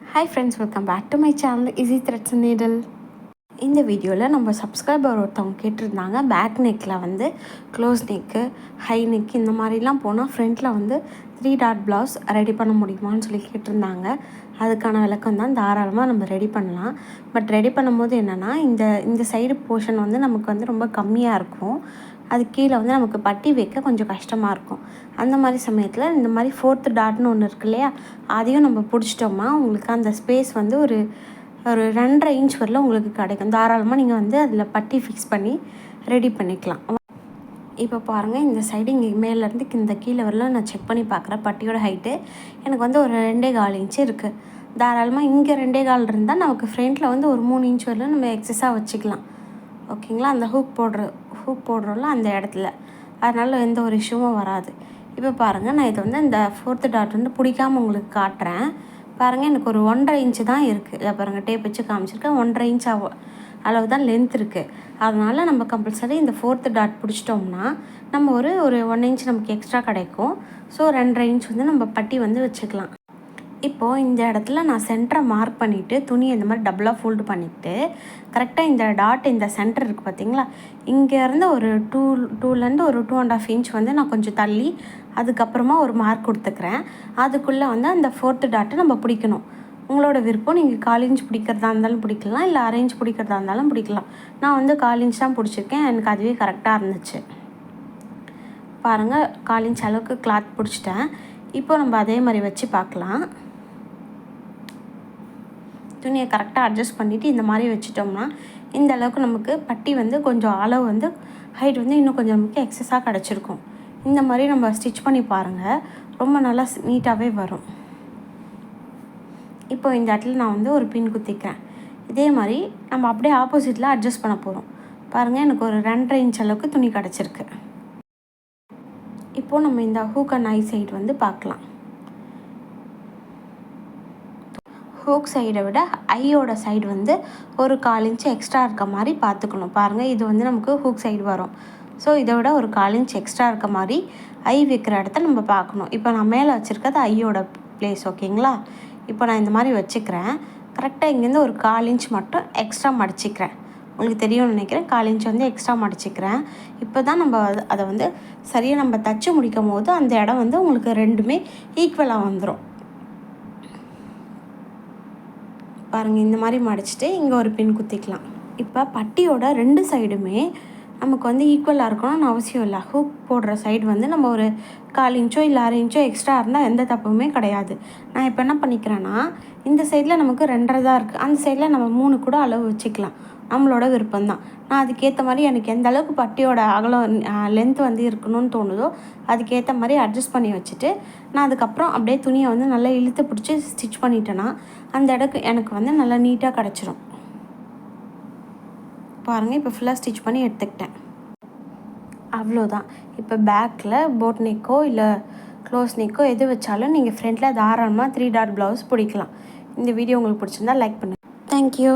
Hi friends, welcome back to my channel Easy Threads and Needle. இந்த வீடியோவில் நம்ம subscriber ஒருத்தவங்க கேட்டிருந்தாங்க பேக் நெக்கில் வந்து க்ளோஸ் நெக்கு ஹை நெக் இந்த மாதிரிலாம் போனால் ஃப்ரண்ட்டில் வந்து 3 டாட் ப்ளவுஸ் ரெடி பண்ண முடியுமான்னு சொல்லி கேட்டிருந்தாங்க. அதுக்கான விளக்கம் தான் தாராளமாக நம்ம ரெடி பண்ணலாம். பட் ரெடி பண்ணும்போது என்னென்னா இந்த சைடு போர்ஷன் வந்து நமக்கு வந்து ரொம்ப கம்மியாக இருக்கும். அது கீழே வந்து நமக்கு பட்டி வைக்க கொஞ்சம் கஷ்டமாக இருக்கும். அந்த மாதிரி சமயத்தில் இந்த மாதிரி 4th டாட்னு ஒன்று இருக்கு இல்லையா, அதையும் நம்ம பிடிச்சிட்டோம்னா உங்களுக்கு அந்த ஸ்பேஸ் வந்து ஒரு 2.5 இன்ச் வரல உங்களுக்கு கிடைக்கும். தாராளமாக நீங்கள் வந்து அதில் பட்டி ஃபிக்ஸ் பண்ணி ரெடி பண்ணிக்கலாம். இப்போ பாருங்கள், இந்த சைடு இங்கே மேலேருந்து இந்த கீழே வரல நான் செக் பண்ணி பார்க்குறேன். பட்டியோட ஹைட்டு எனக்கு வந்து ஒரு 2.25 இன்ச்சு இருக்குது. தாராளமாக இங்கே 2.25 இருந்தால் நமக்கு ஃப்ரண்ட்டில் வந்து ஒரு 3 இன்ச் வரல நம்ம எக்ஸஸாக வச்சுக்கலாம். ஓகேங்களா, அந்த ஹூக் போடுறோம்ல அந்த இடத்துல, அதனால் எந்த ஒரு இஷ்யூவும் வராது. இப்போ பாருங்கள், நான் இது வந்து இந்த 4th டாட் வந்து பிடிக்காமல் உங்களுக்கு காட்டுறேன். பாருங்கள், எனக்கு ஒரு 1.5 இன்ச்சு தான் இருக்குது. இதை பாருங்கள், டேப் வச்சு காமிச்சிருக்கேன். 1.5 இன்ச் அளவு தான் லென்த் இருக்குது. அதனால் நம்ம கம்பல்சரி இந்த 4th டாட் பிடிச்சிட்டோம்னா நம்ம ஒரு 1 இன்ச் நமக்கு எக்ஸ்ட்ரா கிடைக்கும். ஸோ 2.5 இன்ச் வந்து நம்ம பட்டி வந்து வச்சுக்கலாம். இப்போது இந்த இடத்துல நான் சென்டரை மார்க் பண்ணிவிட்டு துணியை இந்த மாதிரி டபுளாக ஃபோல்டு பண்ணிவிட்டு கரெக்டாக இந்த டாட் இந்த சென்டர் இருக்குது பார்த்தீங்களா, இங்கேருந்து ஒரு 2லேருந்து ஒரு 2.5 இன்ச் வந்து நான் கொஞ்சம் தள்ளி அதுக்கப்புறமா ஒரு மார்க் கொடுத்துக்கிறேன். அதுக்குள்ளே வந்து அந்த 4th டாட்டை நம்ம பிடிக்கணும். உங்களோட விருப்பம், நீங்கள் 1/4 இன்ச் பிடிக்கிறதா இருந்தாலும் பிடிக்கலாம், இல்லை 1/2 இன்ச் பிடிக்கிறதா இருந்தாலும் பிடிக்கலாம். நான் வந்து 1/4 இன்ச் தான் பிடிச்சிருக்கேன், எனக்கு அதுவே கரெக்டாக இருந்துச்சு. பாருங்கள், 1/4 இன்ச் அளவுக்கு கிளாத் பிடிச்சிட்டேன். இப்போ நம்ம அதே மாதிரி வச்சு பார்க்கலாம். துணியை கரெக்டாக அட்ஜஸ்ட் பண்ணிவிட்டு இந்த மாதிரி வச்சிட்டோம்னா இந்த அளவுக்கு நமக்கு பட்டி வந்து கொஞ்சம் அளவு வந்து ஹைட் வந்து இன்னும் கொஞ்சம் நமக்கு எக்ஸஸாக கிடச்சிருக்கும். இந்த மாதிரி நம்ம ஸ்டிச் பண்ணி பாருங்கள், ரொம்ப நல்லா நீட்டாகவே வரும். இப்போ இந்த இடத்துல நான் வந்து ஒரு பின் குத்திக்கிறேன். இதே மாதிரி நம்ம அப்படியே ஆப்போசிட்டில் அட்ஜஸ்ட் பண்ண போகிறோம். பாருங்கள், எனக்கு ஒரு 2.5 இன்ச் அளவுக்கு துணி கிடச்சிருக்கு. இப்போது நம்ம இந்த ஹூக் அண்ட் ஐ சைடு வந்து பார்க்கலாம். ஹூக் சைடை விட ஐயோட சைடு வந்து ஒரு 1/4 இன்ச்சு எக்ஸ்ட்ரா இருக்க மாதிரி பார்த்துக்கணும். பாருங்கள், இது வந்து நமக்கு ஹூக் சைடு வரும். ஸோ இதை விட ஒரு 1/4 இன்ச் எக்ஸ்ட்ரா இருக்க மாதிரி ஐ வைக்கிற இடத்த நம்ம பார்க்கணும். இப்போ நான் மேலே வச்சுருக்கிறது ஐயோட பிளேஸ். ஓகேங்களா, இப்போ நான் இந்த மாதிரி வச்சுக்கிறேன். கரெக்டாக இங்கேருந்து ஒரு 1/4 இன்ச் மட்டும் எக்ஸ்ட்ரா மடிச்சிக்கிறேன். உங்களுக்கு தெரியும்னு நினைக்கிறேன். 1/4 இன்ச் வந்து எக்ஸ்ட்ரா மடிச்சிக்கிறேன். இப்போ தான் நம்ம அதை வந்து சரியாக நம்ம தச்சு முடிக்கும் போது அந்த இடம் வந்து உங்களுக்கு ரெண்டுமே ஈக்குவலாக வந்துடும். பாருங்கள், இந்த மாதிரி மடிச்சுட்டு இங்கே ஒரு பின் குத்திக்கலாம். இப்போ பட்டியோட 2 சைடுமே நமக்கு வந்து ஈக்குவலாக இருக்கணும்னு அவசியம் இல்லை. ஹூக் போடுற சைடு வந்து நம்ம ஒரு 1/4 இன்ச்சோ இல்லை 1/2 இன்ச்சோ எக்ஸ்ட்ரா இருந்தால் எந்த தப்புமே கிடையாது. நான் இப்போ என்ன பண்ணிக்கிறேன்னா, இந்த சைடில் நமக்கு 2.5 தான் இருக்குது, அந்த சைடில் நம்ம 3 கூட அளவு வச்சுக்கலாம். நம்மளோட விருப்பம்தான். நான் அதுக்கேற்ற மாதிரி எனக்கு எந்த அளவுக்கு பட்டியோட அகலம் லென்த் வந்து இருக்கணும்னு தோணுதோ அதுக்கேற்ற மாதிரி அட்ஜஸ்ட் பண்ணி வச்சுட்டு நான் அதுக்கப்புறம் அப்படியே துணியை வந்து நல்லா இழுத்து பிடிச்சி ஸ்டிச் பண்ணிட்டேன்னா அந்த இடத்துக்கு எனக்கு வந்து நல்லா நீட்டாக கிடச்சிரும். பாருங்கள், இப்போ ஃபுல்லாக ஸ்டிச் பண்ணி எடுத்துக்கிட்டேன். அவ்வளோதான். இப்போ பேக்கில் போட் நெக்கோ இல்லை க்ளோஸ் நெக்கோ எது வச்சாலும் நீங்கள் ஃப்ரண்ட்டில் தாராளமாக 3 டாட் ப்ளவுஸ் பிடிக்கலாம். இந்த வீடியோ உங்களுக்கு பிடிச்சிருந்தா லைக் பண்ணுங்கள். தேங்க்யூ.